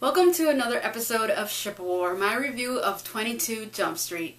Welcome to another episode of Ship War, my review of 22 Jump Street.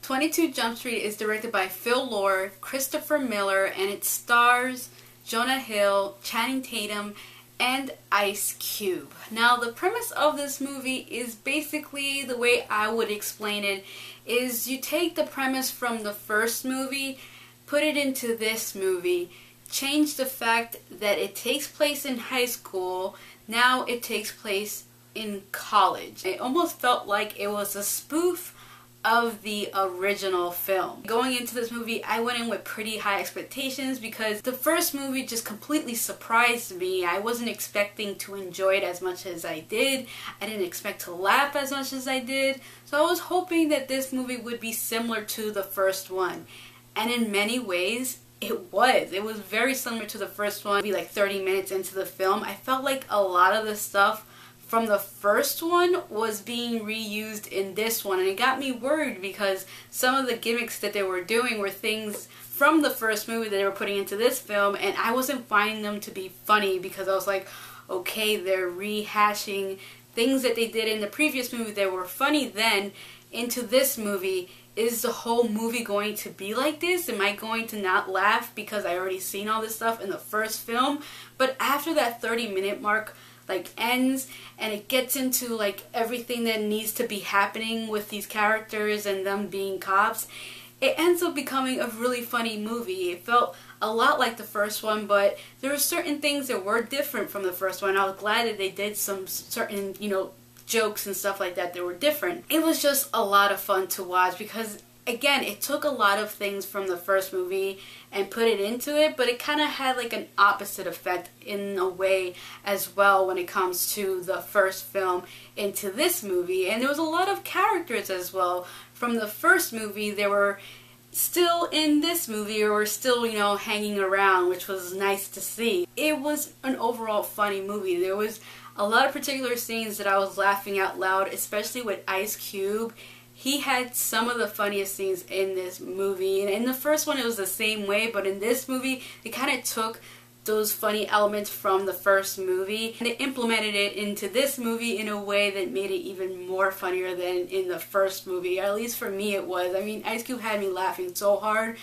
22 Jump Street is directed by Phil Lord, Christopher Miller, and it stars Jonah Hill, Channing Tatum, and Ice Cube. Now, the premise of this movie is basically, the way I would explain it, is you take the premise from the first movie, put it into this movie, change the fact that it takes place in high school, now it takes place in college. It almost felt like it was a spoof of the original film. Going into this movie, I went in with pretty high expectations because the first movie just completely surprised me. I wasn't expecting to enjoy it as much as I did. I didn't expect to laugh as much as I did. So I was hoping that this movie would be similar to the first one. And in many ways, it was. It was very similar to the first one. Maybe like 30 minutes into the film, I felt like a lot of the stuff from the first one was being reused in this one, and it got me worried because some of the gimmicks that they were doing were things from the first movie that they were putting into this film, and I wasn't finding them to be funny because I was like, okay, they're rehashing things that they did in the previous movie that were funny then into this movie. Is the whole movie going to be like this? Am I going to not laugh because I already seen all this stuff in the first film? But after that 30-minute mark ends and it gets into like everything that needs to be happening with these characters and them being cops, it ends up becoming a really funny movie. It felt a lot like the first one, but there were certain things that were different from the first one. I was glad that they did some certain, jokes and stuff like that were different. It was just a lot of fun to watch because, again, it took a lot of things from the first movie and put it into it, but it kind of had like an opposite effect in a way as well when it comes to the first film into this movie. And there was a lot of characters as well from the first movie. They were still in this movie or were still, hanging around, which was nice to see. It was an overall funny movie. There was a lot of particular scenes that I was laughing out loud, especially with Ice Cube. He had some of the funniest scenes in this movie, and in the first one it was the same way, but in this movie they kind of took those funny elements from the first movie and they implemented it into this movie in a way that made it even more funnier than in the first movie. At least for me it was. I mean, Ice Cube had me laughing so hard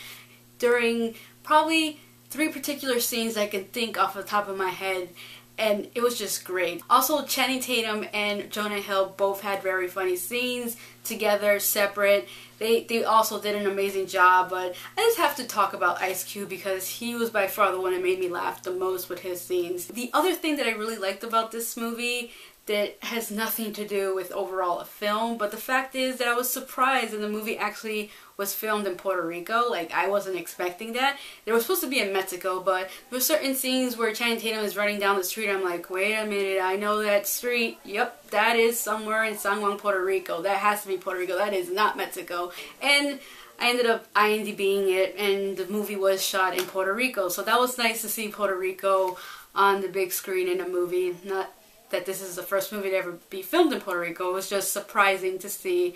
during probably 3 particular scenes I can think off the top of my head, and it was just great. Also, Channing Tatum and Jonah Hill both had very funny scenes together, separate. They also did an amazing job, but I just have to talk about Ice Cube because he was by far the one that made me laugh the most with his scenes. The other thing that I really liked about this movie that has nothing to do with overall a film, but the fact is that I was surprised that the movie actually was filmed in Puerto Rico. Like, I wasn't expecting that. They were supposed to be in Mexico, but there were certain scenes where Channing Tatum is running down the street. I'm like, wait a minute, I know that street. Yep, that is somewhere in San Juan, Puerto Rico. That has to be Puerto Rico. That is not Mexico. And I ended up IMDbing it, and the movie was shot in Puerto Rico. So that was nice to see Puerto Rico on the big screen in a movie. Not that this is the first movie to ever be filmed in Puerto Rico. It was just surprising to see,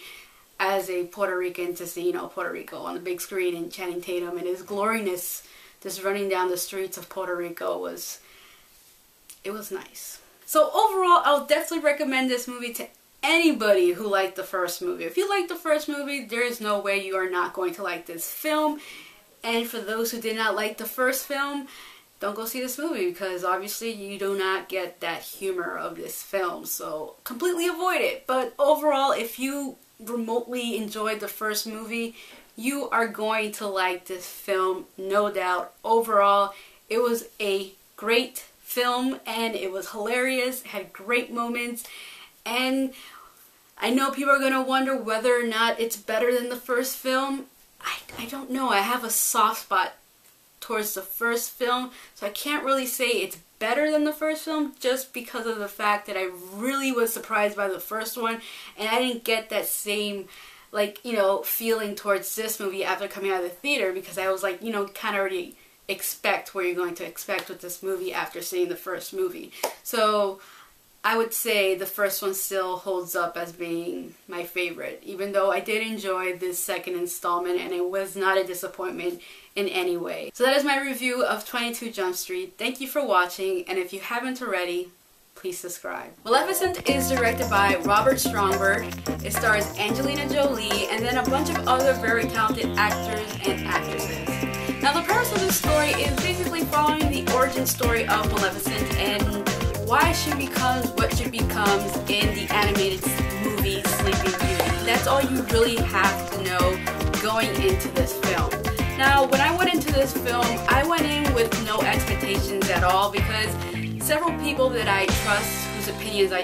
as a Puerto Rican, to see, Puerto Rico on the big screen, and Channing Tatum and his gloriness just running down the streets of Puerto Rico was nice. So overall, I'll definitely recommend this movie to anybody who liked the first movie. If you liked the first movie, there is no way you are not going to like this film. And for those who did not like the first film, don't go see this movie because obviously you do not get that humor of this film. So completely avoid it. But overall, if you remotely enjoyed the first movie, you are going to like this film, no doubt. Overall, it was a great film and it was hilarious. It had great moments, and I know people are going to wonder whether or not it's better than the first film. I don't know. I have a soft spot towards the first film, so I can't really say it's better than the first film just because of the fact that I really was surprised by the first one and I didn't get that same feeling towards this movie after coming out of the theater, because I was like, kind of already expect what you're going to expect with this movie after seeing the first movie. So I would say the first one still holds up as being my favorite, even though I did enjoy this second installment and it was not a disappointment in any way. So that is my review of 22 Jump Street. Thank you for watching, and if you haven't already, please subscribe. Maleficent is directed by Robert Stromberg. It stars Angelina Jolie and then a bunch of other very talented actors and actresses. Now the premise of this story is basically following the origin story of Maleficent and why she becomes what she becomes in the animated movie Sleeping Beauty. That's all you really have to know going into this film. Now when I went into this film, I went in with no expectations at all because several people that I trust, whose opinions I